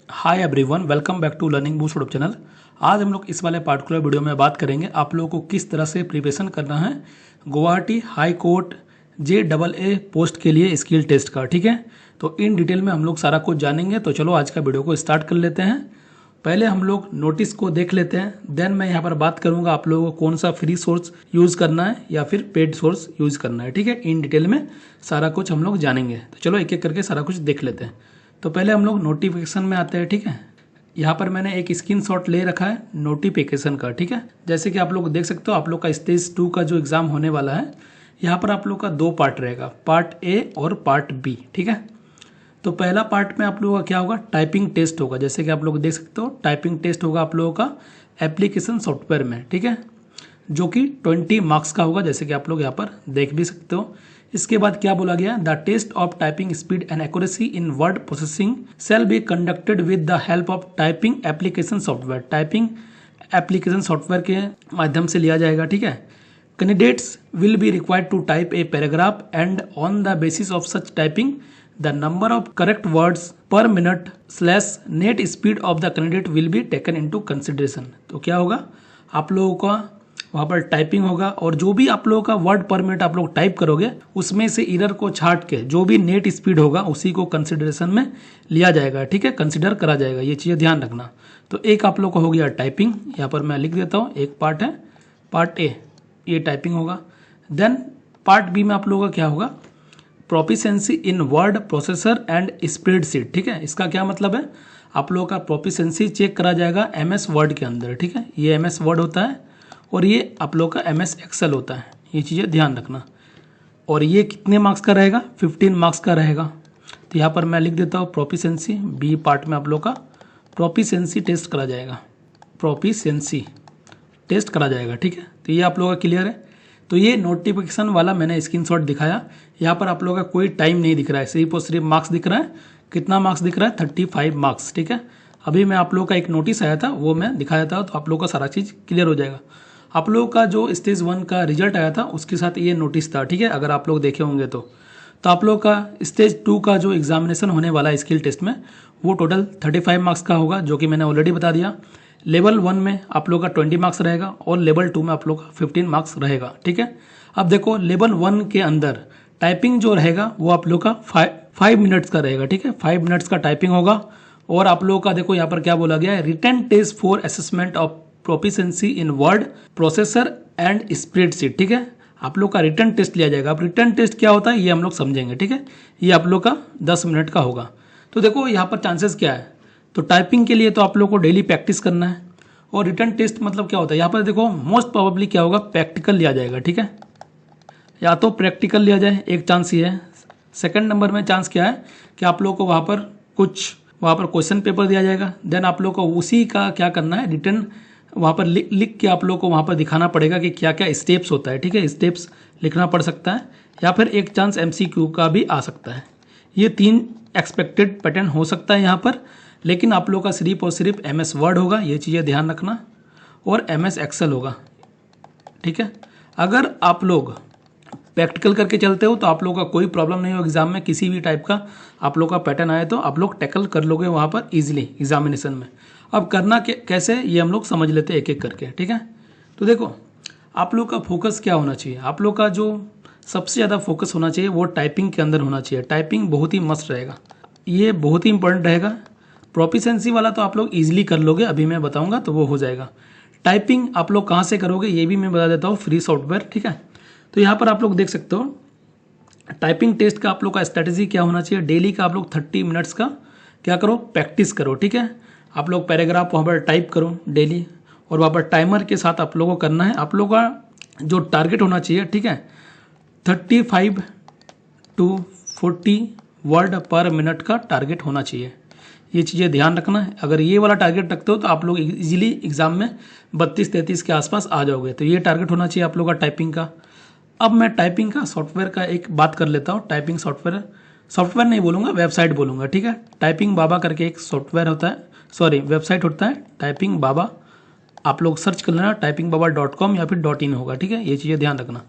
Hi everyone, welcome back to learning boost YouTube channel. आज हम लोग इस वाले पार्टिकुलर वीडियो में बात करेंगे आप लोगों को किस तरह से प्रिपरेशन करना है Guwahati high court JAA post के लिए स्किल टेस्ट का। ठीक है, तो इन डिटेल में हम लोग सारा कुछ जानेंगे। तो चलो आज का वीडियो को स्टार्ट कर लेते हैं। पहले हम लोग नोटिस को देख लेते हैं, देन मैं यहाँ पर बात करूँगा आप लोगों को कौन सा फ्री सोर्स यूज़ करना है या फिर पेड सोर्स यूज़ करना है। ठीक है, इन डिटेल में सारा कुछ हम लोग जानेंगे। तो चलो एक एक करके सारा कुछ देख लेते हैं। तो पहले हम लोग नोटिफिकेशन में आते हैं। ठीक है, यहाँ पर मैंने एक स्क्रीनशॉट ले रखा है नोटिफिकेशन का। ठीक है, जैसे कि आप लोग देख सकते हो, आप लोग का स्टेज 2 का जो एग्जाम होने वाला है, यहाँ पर आप लोग का 2 पार्ट रहेगा, पार्ट ए और पार्ट बी। ठीक है, तो पहला पार्ट में आप लोगों का क्या होगा, टाइपिंग टेस्ट होगा। जैसे कि आप लोग देख सकते हो, टाइपिंग टेस्ट होगा आप लोगों का एप्लीकेशन सॉफ्टवेयर में। ठीक है, जो कि 20 मार्क्स का होगा, जैसे कि आप लोग यहाँ पर देख भी सकते हो। इसके बाद क्या बोला गया, the test of typing speed and accuracy in word processing shall be conducted with the help of typing application software. Typing application software के माध्यम से लिया जाएगा। ठीक है, candidates will be required to type a paragraph and on the basis of such typing the number of correct words per minute slash net speed of the candidate will be taken into consideration. तो क्या होगा, आप लोगों का वहाँ पर typing होगा और जो भी आप लोगों का वर्ड पर मिनट आप लोग टाइप करोगे, उसमें से एरर को छाट के जो भी नेट स्पीड होगा उसी को कंसिडरेशन में लिया जाएगा। ठीक है, कंसिडर करा जाएगा, ये चीज़ें ध्यान रखना। तो एक आप लोग को हो गया टाइपिंग, यहाँ पर मैं लिख देता हूँ। एक पार्ट है पार्ट ए, ये टाइपिंग होगा। देन पार्ट बी में आप लोगों का क्या होगा, proficiency in word processor and spreadsheet. ठीक है, इसका क्या मतलब है, आप लोगों का प्रोफिशिएंसी चेक करा जाएगा MS वर्ड के अंदर। ठीक है, ये MS वर्ड होता है और ये आप लोग का MS एक्सेल होता है, ये चीज़ें ध्यान रखना। और ये कितने मार्क्स का रहेगा, 15 मार्क्स का रहेगा। तो यहाँ पर मैं लिख देता हूँ प्रोफिशिएंसी। बी पार्ट में आप लोग का प्रोफिशिएंसी टेस्ट करा जाएगा, प्रोफिशिएंसी टेस्ट करा जाएगा। ठीक है, तो ये आप लोगों का क्लियर है। तो ये नोटिफिकेशन वाला मैंने स्क्रीनशॉट दिखाया, यहाँ पर आप लोगों का कोई टाइम नहीं दिख रहा है, सिर्फ और सिर्फ मार्क्स दिख रहा है। कितना मार्क्स दिख रहा है, 35 मार्क्स। ठीक है, अभी मैं आप लोगों का एक नोटिस आया था, वो मैं दिखाया था, तो आप लोगों का सारा चीज़ क्लियर हो जाएगा। आप लोगों का जो स्टेज 1 का रिजल्ट आया था उसके साथ ये नोटिस था। ठीक है, अगर आप लोग देखे होंगे तो आप लोग का स्टेज 2 का जो एग्जामिनेशन होने वाला है स्किल टेस्ट में, वो टोटल 35 मार्क्स का होगा, जो कि मैंने ऑलरेडी बता दिया। लेवल 1 में आप लोग का 20 मार्क्स रहेगा और लेवल 2 में आप लोग का 15 मार्क्स रहेगा। ठीक है, अब देखो लेवल 1 के अंदर टाइपिंग जो रहेगा वो आप लोग का 5 मिनट्स का रहेगा। ठीक है, 5 मिनट्स का टाइपिंग होगा। और आप लोगों का देखो यहाँ पर क्या बोला गया है, written test for assessment of proficiency in word processor and spreadsheet. ठीक है, आप लोग का रिटन टेस्ट लिया जाएगा। अब रिटन टेस्ट क्या होता है ये हम लोग समझेंगे। ठीक है, ये आप लोग का 10 मिनट का होगा। तो देखो यहाँ पर चांसेस क्या है, तो टाइपिंग के लिए तो आप लोग को डेली प्रैक्टिस करना है। और रिटन टेस्ट मतलब क्या होता है, यहाँ पर देखो मोस्ट प्रोबेबली क्या होगा, प्रैक्टिकल लिया जाएगा। ठीक है, या तो प्रैक्टिकल लिया जाए, एक चांस ये है। सेकंड नंबर में चांस क्या है कि आप लोग को वहाँ पर क्वेश्चन पेपर दिया जाएगा। देन आप लोग को उसी का क्या करना है, रिटर्न वहाँ पर लिख के आप लोग को वहाँ पर दिखाना पड़ेगा कि क्या क्या स्टेप्स होता है। ठीक है, स्टेप्स लिखना पड़ सकता है, या फिर एक चांस MCQ का भी आ सकता है। ये 3 एक्सपेक्टेड पैटर्न हो सकता है यहाँ पर, लेकिन आप लोग का सिर्फ और सिर्फ MS वर्ड होगा, ये चीज़ें ध्यान रखना, और MS एक्सेल होगा। ठीक है, अगर आप लोग प्रैक्टिकल करके चलते हो तो आप लोगों का कोई प्रॉब्लम नहीं हो एग्जाम में, किसी भी टाइप का आप लोग का पैटर्न आए तो आप लोग टैकल कर लोगे वहाँ पर इजीली एग्जामिनेशन में। अब करना कैसे ये हम लोग समझ लेते हैं एक एक करके। ठीक है, तो देखो आप लोग का फोकस क्या होना चाहिए, आप लोग का जो सबसे ज़्यादा फोकस होना चाहिए वो टाइपिंग के अंदर होना चाहिए। टाइपिंग बहुत ही मस्त रहेगा, ये बहुत ही इंपॉर्टेंट रहेगा। प्रोफिशिएंसी वाला तो आप लोग ईजिली कर लोगे, अभी मैं बताऊँगा तो वो हो जाएगा। टाइपिंग आप लोग कहाँ से करोगे ये भी मैं बता देता हूँ, फ्री सॉफ्टवेयर। ठीक है, तो यहाँ पर आप लोग देख सकते हो टाइपिंग टेस्ट का आप लोग का स्ट्रेटजी क्या होना चाहिए, डेली का आप लोग 30 मिनट्स का क्या करो, प्रैक्टिस करो। ठीक है, आप लोग पैराग्राफ वहाँ पर टाइप करो डेली, और वहाँ पर टाइमर के साथ आप लोगों को करना है। आप लोगों का जो टारगेट होना चाहिए, ठीक है, 35 to 40 वर्ड पर मिनट का टारगेट होना चाहिए। ये चीज़ें ध्यान रखना है। अगर ये वाला टारगेट रखते हो तो आप लोग इजीली एग्जाम में 32-33 के आसपास आ जाओगे। तो ये टारगेट होना चाहिए आप लोग का टाइपिंग का। अब मैं टाइपिंग का सॉफ्टवेयर का एक बात कर लेता हूँ। टाइपिंग सॉफ्टवेयर नहीं बोलूँगा, वेबसाइट बोलूँगा। ठीक है, टाइपिंग बाबा करके एक सॉफ्टवेयर होता है, सॉरी वेबसाइट होता है टाइपिंग बाबा। आप लोग सर्च कर लेना typingbaba.com या फिर .in होगा। ठीक है, ये चीज़ें ध्यान रखना।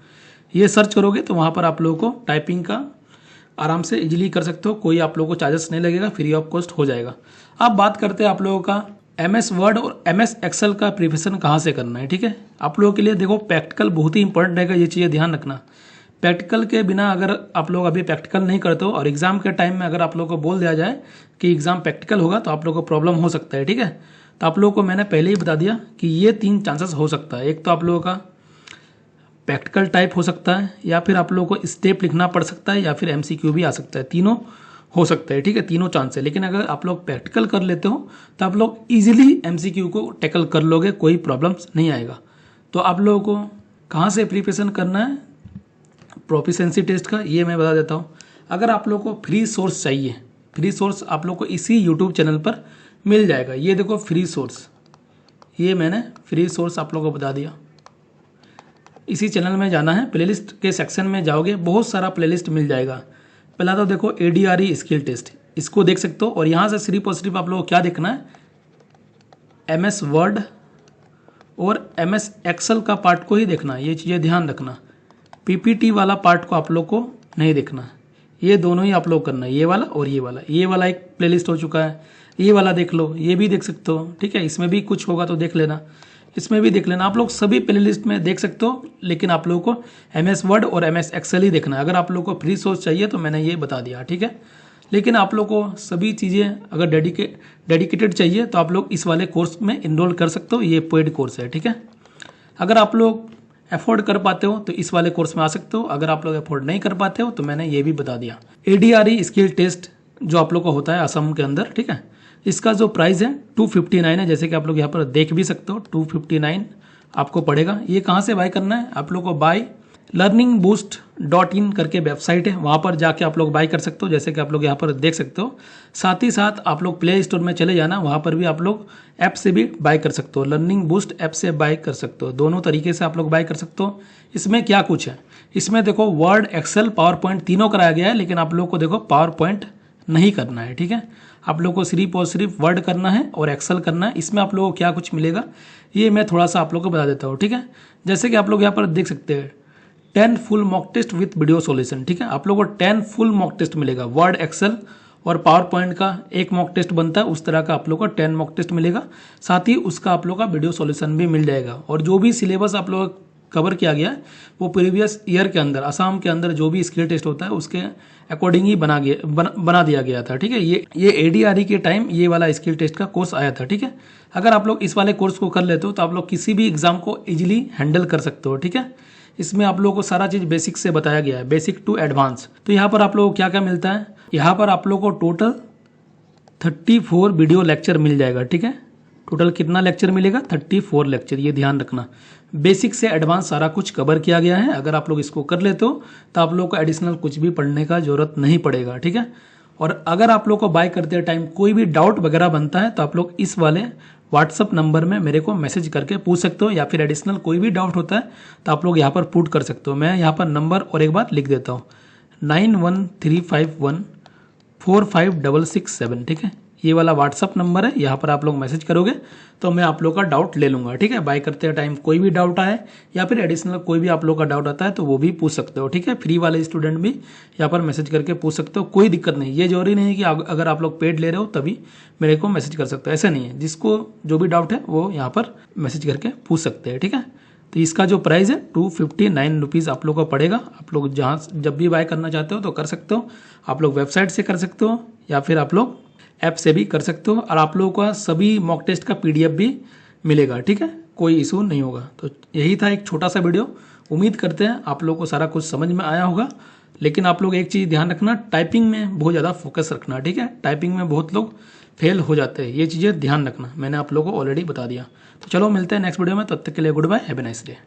ये सर्च करोगे तो वहाँ पर आप लोगों को टाइपिंग का आराम से इजीली कर सकते हो, कोई आप लोगों को चार्जेस नहीं लगेगा, फ्री ऑफ कॉस्ट हो जाएगा। अब बात करते हैं आप लोगों का MS वर्ड और MS एक्सेल का प्रिपरेशन कहाँ से करना है। ठीक है, आप लोगों के लिए देखो प्रैक्टिकल बहुत ही इंपॉर्टेंट रहेगा, ये चीज़ें ध्यान रखना। प्रैक्टिकल के बिना अगर आप लोग अभी प्रैक्टिकल नहीं करते हो और एग्जाम के टाइम में अगर आप लोगों को बोल दिया जाए कि एग्जाम प्रैक्टिकल होगा तो आप लोगों को प्रॉब्लम हो सकता है। ठीक है, तो आप लोगों को मैंने पहले ही बता दिया कि ये 3 चांसेस हो सकता है। एक तो आप लोगों का प्रैक्टिकल टाइप हो सकता है, या फिर आप लोगों को स्टेप लिखना पड़ सकता है, या फिर MCQ भी आ सकता है, तीनों हो सकता है। ठीक है, तीनों चांस है। लेकिन अगर आप लोग प्रैक्टिकल कर लेते हो तो आप लोग इजीली MCQ को टैकल कर लोगे, कोई प्रॉब्लम्स नहीं आएगा। तो आप लोगों को कहाँ से प्रिपरेशन करना है प्रोफिशिएंसी टेस्ट का, ये मैं बता देता हूँ। अगर आप लोगों को फ्री सोर्स चाहिए, फ्री सोर्स आप लोग को इसी यूट्यूब चैनल पर मिल जाएगा। ये देखो फ्री सोर्स, ये मैंने फ्री सोर्स आप लोगों को बता दिया। इसी चैनल में जाना है, प्लेलिस्ट के सेक्शन में जाओगे, बहुत सारा प्लेलिस्ट मिल जाएगा। पहला तो देखो ADRE स्किल टेस्ट, इसको देख सकते हो। और यहाँ से सिर्फ और सिर्फ आप लोगों को क्या देखना है, MS वर्ड और MS एक्सेल का पार्ट को ही देखना है, ये चीज़ें ध्यान रखना। PPT वाला पार्ट को आप लोग को नहीं देखना है, ये दोनों ही आप लोग करना है, ये वाला और ये वाला। ये वाला एक प्लेलिस्ट हो चुका है, ये वाला देख लो, ये भी देख सकते हो। ठीक है, इसमें भी कुछ होगा तो देख लेना, इसमें भी देख लेना। आप लोग सभी प्लेलिस्ट में देख सकते हो, लेकिन आप लोगों को MS वर्ड और MS एक्सेल ही देखना है। अगर आप लोगों को फ्री सोर्स चाहिए तो मैंने ये बता दिया। ठीक है, लेकिन आप लोग को सभी चीज़ें अगर डेडिकेटेड चाहिए तो आप लोग इस वाले कोर्स में इनरोल कर सकते हो, ये पेड कोर्स है। ठीक है, अगर आप लोग अफोर्ड कर पाते हो तो इस वाले कोर्स में आ सकते हो, अगर आप लोग अफोर्ड नहीं कर पाते हो तो मैंने ये भी बता दिया। ADRE स्किल टेस्ट जो आप लोग का होता है असम के अंदर, ठीक है, इसका जो प्राइस है 259 है, जैसे कि आप लोग यहाँ पर देख भी सकते हो 259 आपको पड़ेगा। ये कहाँ से बाय करना है, आप लोग को बाय learningboost.in करके वेबसाइट है, वहाँ पर जाके आप लोग बाय कर सकते हो, जैसे कि आप लोग यहाँ पर देख सकते हो। साथ ही साथ आप लोग प्ले स्टोर में चले जाना, वहाँ पर भी आप लोग ऐप से भी बाय कर सकते हो, लर्निंग बूस्ट ऐप से बाय कर सकते हो, दोनों तरीके से आप लोग बाय कर सकते हो। इसमें क्या कुछ है, इसमें देखो वर्ड, एक्सेल, पावर पॉइंट तीनों कराया गया है, लेकिन आप लोग को देखो पावर पॉइंट नहीं करना है। ठीक है, आप लोग को सिर्फ और सिर्फ वर्ड करना है और एक्सेल करना है। इसमें आप लोगों को क्या कुछ मिलेगा ये मैं थोड़ा सा आप लोग को बता देता हूँ। ठीक है, जैसे कि आप लोग यहाँ पर देख सकते हैं 10 full mock test with video solution. ठीक है, आप लोगों को 10 फुल मॉक टेस्ट मिलेगा, वर्ड, एक्सेल और पावर पॉइंट का एक मॉक टेस्ट बनता है, उस तरह का आप लोग को 10 मॉक टेस्ट मिलेगा। साथ ही उसका आप लोग का वीडियो सॉल्यूशन भी मिल जाएगा। और जो भी सिलेबस आप लोग कवर किया गया है वो प्रीवियस ईयर के अंदर असम के अंदर जो भी स्किल टेस्ट होता है उसके अकॉर्डिंग ही बना दिया गया था। ठीक है, ये ADRE के टाइम ये वाला स्किल टेस्ट का कोर्स आया था। ठीक है, अगर आप लोग इस वाले कोर्स को कर लेते हो तो आप लोग किसी भी एग्जाम को इजीली हैंडल कर सकते हो। ठीक है, इसमें आप लोगों को सारा चीज़ बेसिक से बताया गया है, बेसिक टू एडवांस। तो यहाँ पर आप लोगों को क्या क्या मिलता है, यहाँ पर आप लोगों को टोटल 34 वीडियो लेक्चर मिल जाएगा। ठीक है, टोटल कितना लेक्चर मिलेगा, 34 लेक्चर, ये ध्यान रखना। बेसिक से एडवांस सारा कुछ कवर किया गया है। अगर आप लोग इसको कर लेते हो तो आप लोग को एडिशनल कुछ भी पढ़ने का जरूरत नहीं पड़ेगा। ठीक है, और अगर आप लोग को बाय करते टाइम कोई भी डाउट वगैरह बनता है तो आप लोग इस वाले व्हाट्सअप नंबर में मेरे को मैसेज करके पूछ सकते हो, या फिर एडिशनल कोई भी डाउट होता है तो आप लोग यहाँ पर पुट कर सकते हो। मैं यहाँ पर नंबर और एक बार लिख देता हूँ 9135145667। ठीक है, ये वाला व्हाट्सअप नंबर है, यहाँ पर आप लोग मैसेज करोगे तो मैं आप लोग का डाउट ले लूँगा। ठीक है, बाय करते टाइम कोई भी डाउट आए या फिर एडिशनल कोई भी आप लोग का डाउट आता है तो वो भी पूछ सकते हो। ठीक है, फ्री वाले स्टूडेंट भी यहाँ पर मैसेज करके पूछ सकते हो, कोई दिक्कत नहीं। ये जरूरी नहीं कि अगर आप लोग पेड ले रहे हो तभी मेरे को मैसेज कर सकते हो, ऐसा नहीं है। जिसको जो भी डाउट है वो यहाँ पर मैसेज करके पूछ सकते हैं। ठीक है, तो इसका जो प्राइस है 259 रुपीज़ आप लोग को पड़ेगा। आप लोग जहाँ जब भी बाय करना चाहते हो तो कर सकते हो, आप लोग वेबसाइट से कर सकते हो या फिर आप लोग ऐप से भी कर सकते हो। और आप लोगों का सभी मॉक टेस्ट का PDF भी मिलेगा। ठीक है, कोई इशू नहीं होगा। तो यही था एक छोटा सा वीडियो, उम्मीद करते हैं आप लोगों को सारा कुछ समझ में आया होगा। लेकिन आप लोग एक चीज़ ध्यान रखना, टाइपिंग में बहुत ज़्यादा फोकस रखना। ठीक है, टाइपिंग में बहुत लोग फेल हो जाते हैं, ये चीज़ें ध्यान रखना, मैंने आप लोगों को ऑलरेडी बता दिया। तो चलो मिलते हैं नेक्स्ट वीडियो में, तब तक के लिए goodbye, have a nice day.